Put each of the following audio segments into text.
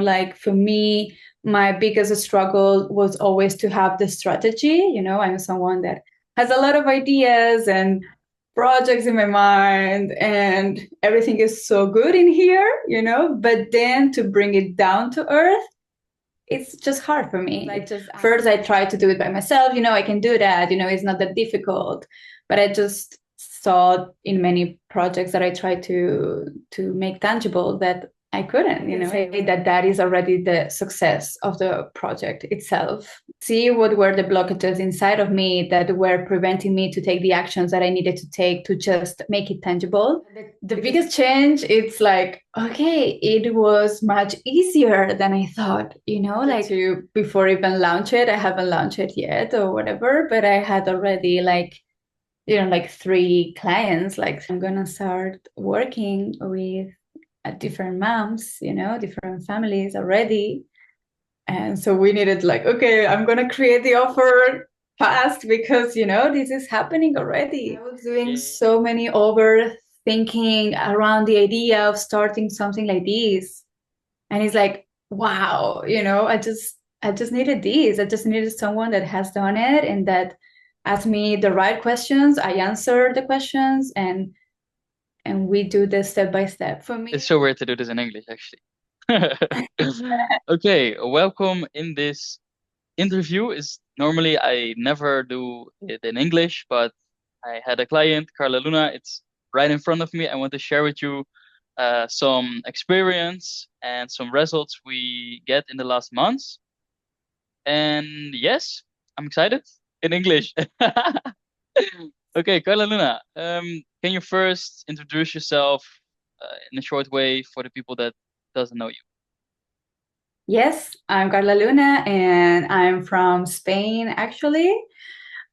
Like for me, my biggest struggle was always to have the strategy. I'm someone that has a lot of ideas and projects in my mind, and everything is so good in here, but then to bring it down to earth, it's just hard for me. First, I try to do it by myself. I can do that. It's not that difficult. But I just saw in many projects that I tried to make tangible that I couldn't. Say that is already the success of the project itself. See what were the blockages inside of me that were preventing me to take the actions that I needed to take to just make it tangible. The biggest change, it's like, okay, it was much easier than I thought, like before even launch it. I haven't launched it yet or whatever, but I had already like 3 clients. Like, I'm gonna start working with different moms, different families already. And so we needed like, okay, I'm gonna create the offer fast because this is happening already. I was doing so many overthinking around the idea of starting something like this. And it's like, wow, I just needed this. I just needed someone that has done it and that asked me the right questions. I answer the questions, and we do this step by step. For me, It's so weird to do this in English, actually. Okay, welcome in this interview. Is normally I never do it in English, but I had a client, Carla Luna. It's right in front of me. I want to share with you some experience and some results we get in the last months. And yes, I'm excited in English. Okay, Carla Luna, can you first introduce yourself in a short way for the people that doesn't know you? yes, I'm Carla Luna, and I'm from Spain, actually.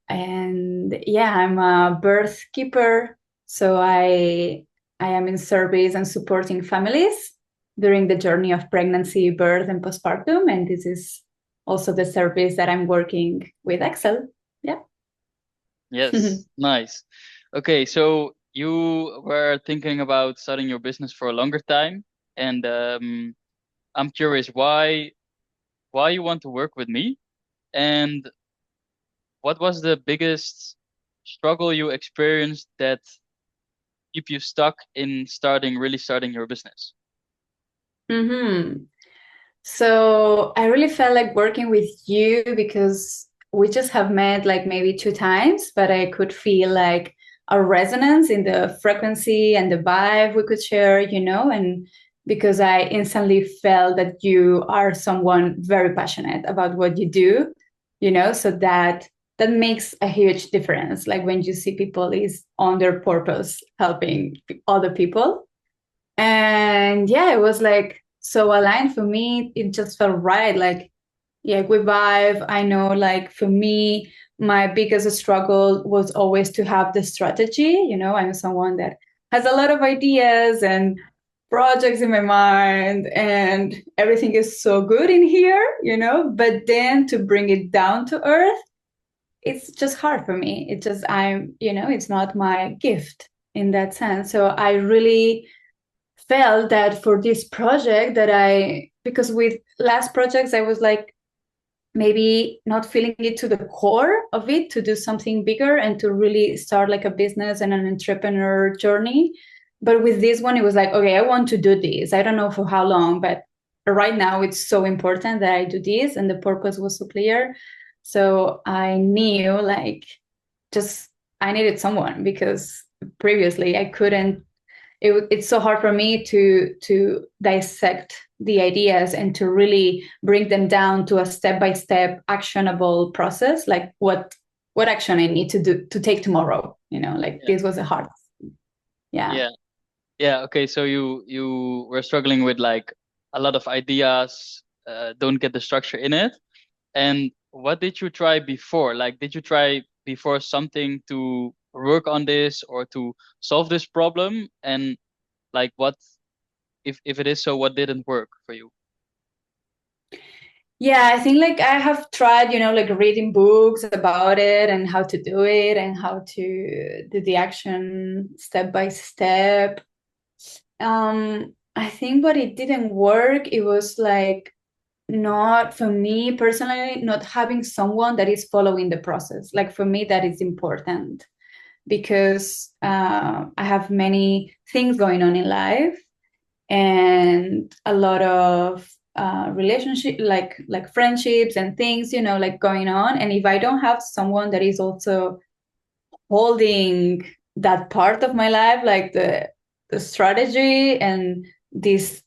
And yeah, I'm a birth keeper. So I am in service and supporting families during the journey of pregnancy, birth, and postpartum. And this is also the service that I'm working with Excel. Yeah. Yes, nice. Okay, so you were thinking about starting your business for a longer time, and I'm curious why you want to work with me, and what was the biggest struggle you experienced that keep you stuck in really starting your business? hmm So I really felt like working with you because we just have met like maybe 2 times, but I could feel like a resonance in the frequency and the vibe we could share, and because I instantly felt that you are someone very passionate about what you do, so that makes a huge difference. Like when you see people is on their purpose helping other people. And yeah, it was like so aligned for me. It just felt right. Like, yeah, we vibe. I know, like, for me, my biggest struggle was always to have the strategy. I'm someone that has a lot of ideas and projects in my mind, and everything is so good in here, but then to bring it down to earth, it's just hard for me. It's not my gift in that sense. So I really felt that for this project because with last projects, I was like maybe not feeling it to the core of it to do something bigger and to really start like a business and an entrepreneur journey. But with this one, it was like, okay, I want to do this. I don't know for how long, but right now it's so important that I do this. And the purpose was so clear. So I knew like just I needed someone because previously I couldn't it's so hard for me to dissect the ideas and to really bring them down to a step-by-step actionable process, like what action I need to do to take tomorrow. Like Yeah. this was a hard. Yeah. Yeah. Yeah, okay, so you were struggling with like a lot of ideas, don't get the structure in it. And what did you try before? Like, did you try before something to work on this or to solve this problem? And like, what if it is so, what didn't work for you? Yeah, I think like I have tried, like reading books about it and how to do it and how to do the action step by step. I think what it didn't work, it was like not for me personally, not having someone that is following the process. Like for me, that is important because I have many things going on in life and a lot of relationship, like friendships and things, like going on. And if I don't have someone that is also holding that part of my life, like the strategy and this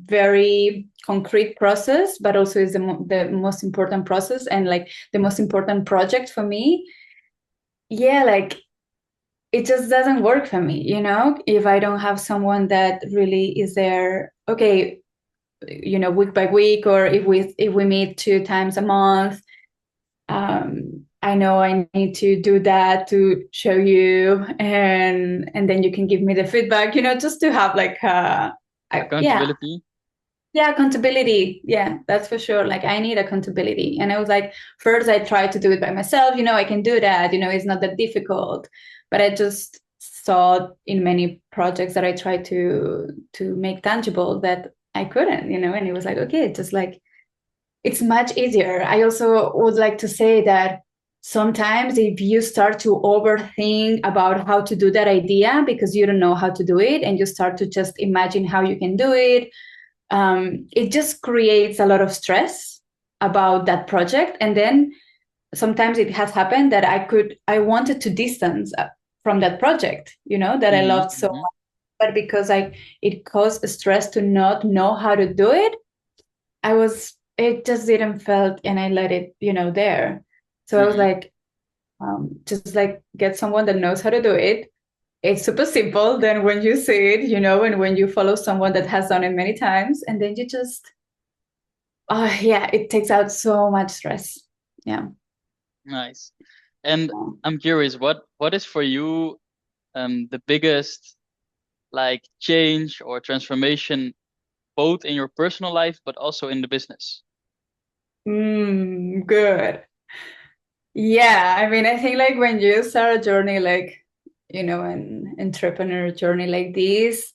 very concrete process, but also is the most important process and like the most important project for me. Yeah, like it just doesn't work for me, if I don't have someone that really is there, okay, week by week, or if we meet 2 times a month, I know I need to do that to show you, and then you can give me the feedback, just to have like yeah, Accountability. yeah, accountability. Yeah, that's for sure. Like I need accountability. And I was like, first I tried to do it by myself, I can do that, it's not that difficult. But I just saw in many projects that I tried to make tangible that I couldn't, and it was like, okay, just like it's much easier. I also would like to say that sometimes if you start to overthink about how to do that idea because you don't know how to do it and you start to just imagine how you can do it, it just creates a lot of stress about that project. And then sometimes it has happened that I wanted to distance from that project, that I Hmm. loved so Hmm. much. But because it caused stress to not know how to do it, it just didn't felt, and I let it, there. So I was Hmm. like, just like get someone that knows how to do it. It's super simple. Then when you see it, and when you follow someone that has done it many times, and then you just, oh yeah, it takes out so much stress. Yeah. Nice. And I'm curious, what is for you the biggest like change or transformation both in your personal life but also in the business? Good. Yeah, I mean, I think like when you start a journey like, an entrepreneur journey like this,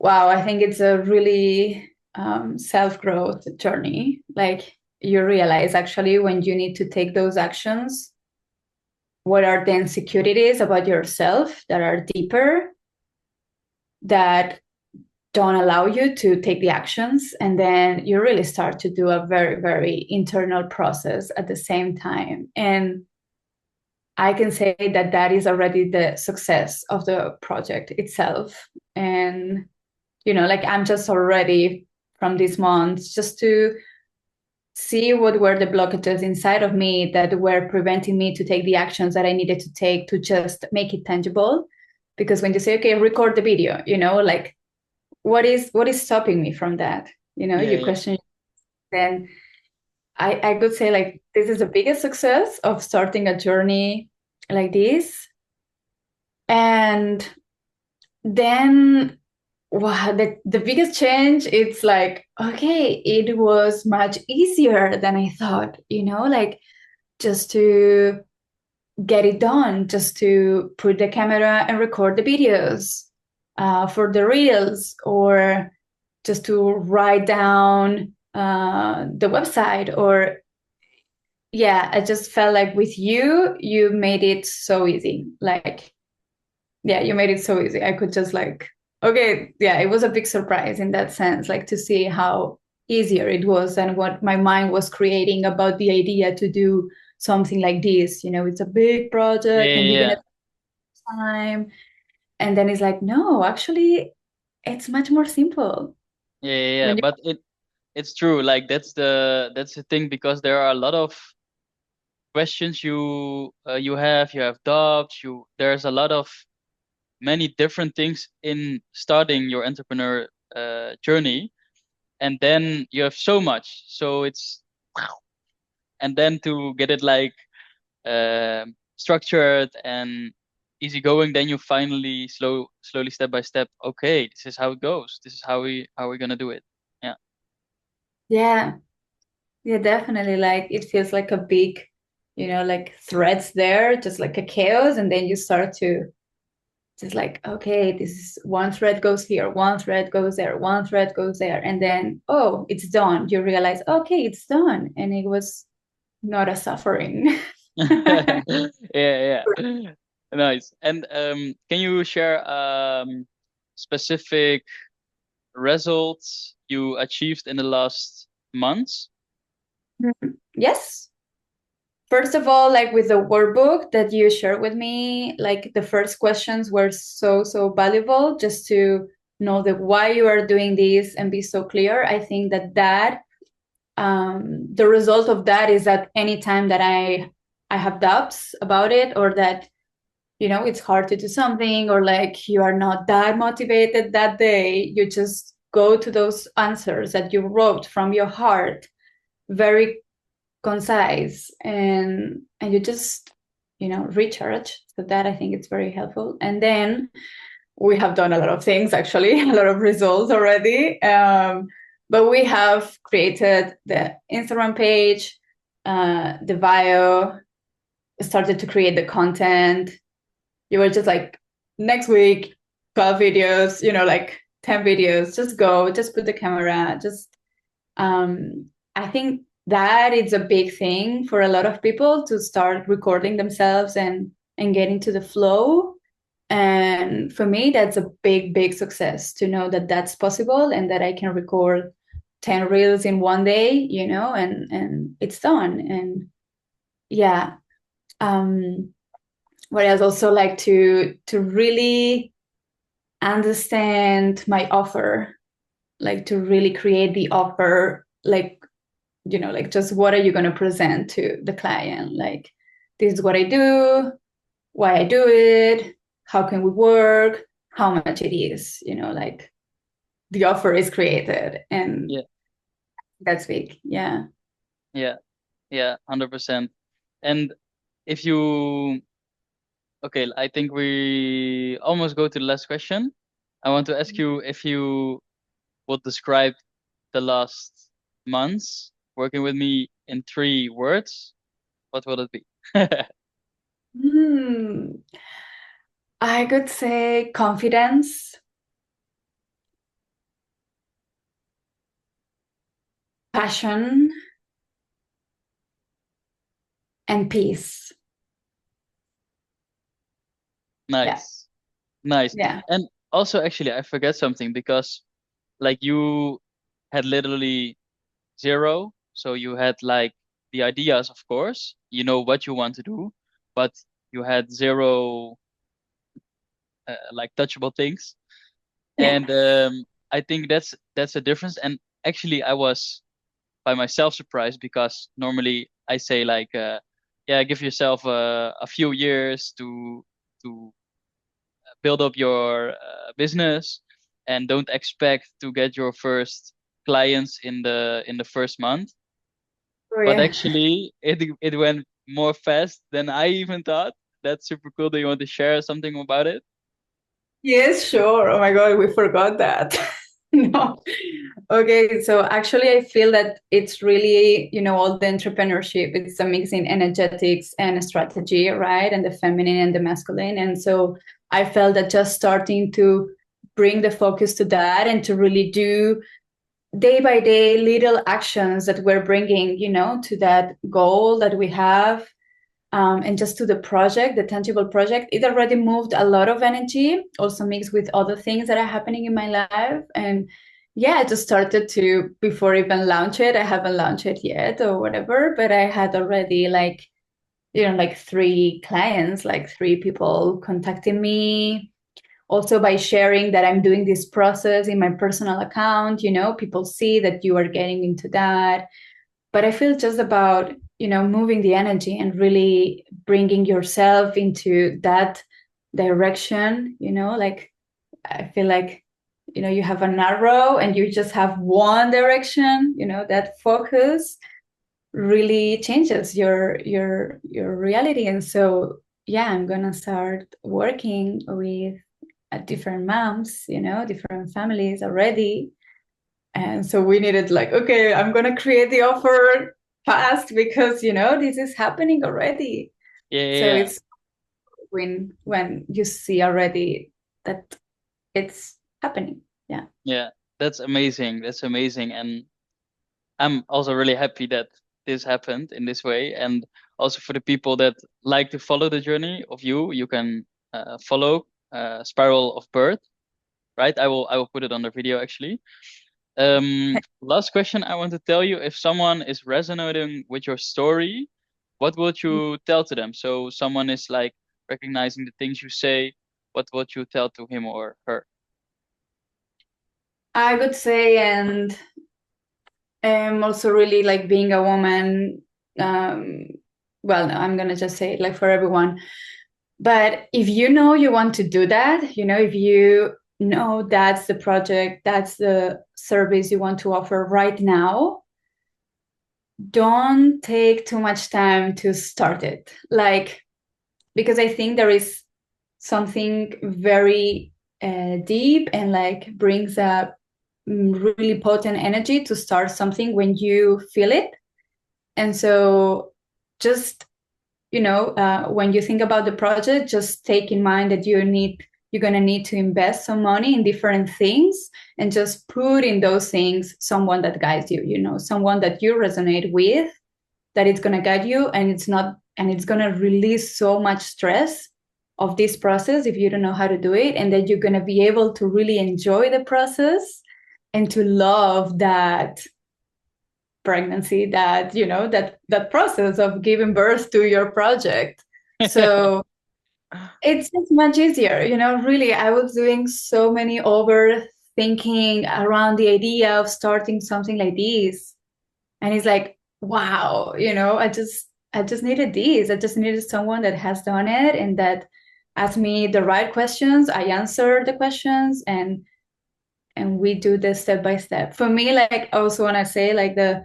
wow, I think it's a really self-growth journey. Like you realize actually when you need to take those actions, what are the insecurities about yourself that are deeper, that don't allow you to take the actions. And then you really start to do a very, very internal process at the same time. And I can say that that is already the success of the project itself. And, like I'm just already from this month just to see what were the blockages inside of me that were preventing me to take the actions that I needed to take to just make it tangible. Because when you say, okay, record the video, like what is stopping me from that? Yeah, You yeah. question, then I could say like this is the biggest success of starting a journey like this. And then wow, the biggest change, it's like, okay, it was much easier than I thought, like just to get it done, just to put the camera and record the videos for the reels, or just to write down the website, or yeah, I just felt like with you made it so easy. Like, yeah, you made it so easy. I could just like, okay, yeah, it was a big surprise in that sense, like to see how easier it was and what my mind was creating about the idea to do something like this. It's a big Yeah, project and you're gonna yeah. take time. And then it's like, no, actually, it's much more simple Yeah, yeah, yeah. when you. But it's true. Like that's the thing because there are a lot of questions you have doubts, there's a lot of many different things in starting your entrepreneur journey, and then you have so much. So it's wow. And then to get it like structured and easygoing, then you finally slowly step by step. Okay, this is how it goes. This is how we're gonna do it. Yeah. Yeah, yeah, definitely. Like it feels like a big, like threads there, just like a chaos, and then you start to just like, okay, this is one thread goes here, one thread goes there, one thread goes there. And then, oh, it's done. You realize, okay, it's done. And it was not a suffering. Yeah, yeah. Nice. And can you share specific results you achieved in the last months? Yes. First of all, like with the workbook that you shared with me, like the first questions were so, so valuable just to know the why you are doing this and be so clear. I think that the result of that is that anytime that I have doubts about it, or that, you know, it's hard to do something, or like you are not that motivated that day, you just go to those answers that you wrote from your heart, very concise, and you just, you know, recharge. So that, I think it's very helpful. And then we have done a lot of things, actually, a lot of results already. But we have created the Instagram page, the bio, started to create the content. You were just like, next week, 12 videos, you know, like 10 videos, just go, just put the camera, just, I think that it's a big thing for a lot of people to start recording themselves and get into the flow. And for me, that's a big, big success to know that that's possible and that I can record 10 reels in one day, you know, and it's done. And yeah. What else? Also like to really understand my offer, like to really create the offer, like, you know, like just what are you going to present to the client? Like, this is what I do, why I do it, how can we work, how much it is, you know, like the offer is created, and Yeah, that's big. Yeah. yeah, yeah, 100%. And if you, okay, I think we almost go to the last question. I want to ask you if you would describe the last months working with me in 3 words, what would it be? Hmm. I could say confidence, passion, and peace. Yeah. Nice. Nice. Yeah. And also, actually, I forget something because like you had literally zero. So you had like the ideas, of course, you know what you want to do, but you had zero like touchable things. Yeah. And I think that's a difference. And actually, I was by myself surprised because normally I say like, yeah, give yourself a few years to build up your business and don't expect to get your first clients in the first month. Oh, But yeah. actually, it went more fast than I even thought. That's super cool. Do you want to share something about it? Yes, sure. Oh my God, we forgot that. No. Okay, so actually I feel that it's really, you know, all the entrepreneurship, it's a mix in energetics and strategy, right? And the feminine and the masculine. And so I felt that just starting to bring the focus to that and to really do day by day little actions that we're bringing, you know, to that goal that we have, and just to the project, the tangible project, it already moved a lot of energy, also mixed with other things that are happening in my life. And yeah, I just started to, before even launch it, I haven't launched it yet or whatever, but I had already like, you know, like 3 clients, like 3 people contacting me. Also by sharing that I'm doing this process in my personal account, you know, people see that you are getting into that. But I feel just about, you know, moving the energy and really bringing yourself into that direction, you know, like I feel like, you know, you have an arrow and you just have one direction, you know, that focus really changes your reality. And so yeah, I'm gonna start working with different moms, you know, different families already. And so we needed like, okay, I'm gonna create the offer fast because, you know, this is happening already. Yeah, So yeah, it's when you see already that it's happening. Yeah. Yeah, that's amazing. That's amazing. And I'm also really happy that this happened in this way. And also for the people that like to follow the journey of you, you can follow Spiral of Birth, right? I will put it on the video actually. Last question I want to tell you, if someone is resonating with your story, what would you tell to them? So someone is like recognizing the things you say, what would you tell to him or her? I would say, and also really like being a woman, um, well, no, I'm gonna just say it like for everyone. But if you know you want to do that, if you know that's the project, that's the service you want to offer right now, don't take too much time to start it. Like, because I think there is something very deep and like brings a really potent energy to start something when you feel it. And so just when you think about the project, just take in mind that you're going to need to invest some money in different things, and just put in those things someone that guides you, someone that you resonate with, that it's going to guide you, and it's going to release so much stress of this process if you don't know how to do it, and that you're going to be able to really enjoy the process and to love that pregnancy, that process of giving birth to your project. So it's just much easier, really. I was doing so many overthinking around the idea of starting something like this, and it's like, wow, I just needed this. I just needed someone that has done it and that asked me the right questions. I answer the questions, and we do this step by step. For me, like, also when I say like the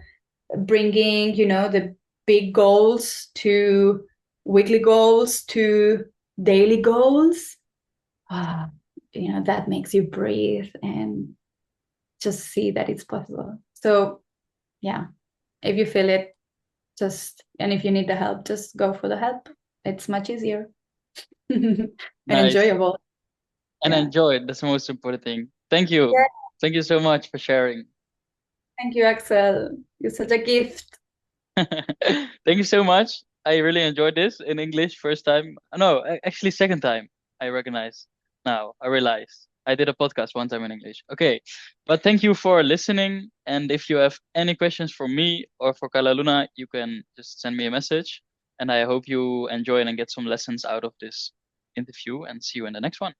bringing, the big goals to weekly goals to daily goals, ah, that makes you breathe and just see that it's possible. So yeah, if you feel it, and if you need the help, just go for the help. It's much easier and Nice. enjoyable. And Yeah. enjoy it. That's the most important thing. Thank you. Yeah. Thank you so much for sharing. Thank you, Axel. You're such a gift. Thank you so much. I really enjoyed this in English first time. No, actually second time. I recognize now. I realized I did a podcast one time in English. Okay, but thank you for listening. And if you have any questions for me or for Carla Luna, you can just send me a message. And I hope you enjoy and get some lessons out of this interview. And see you in the next one.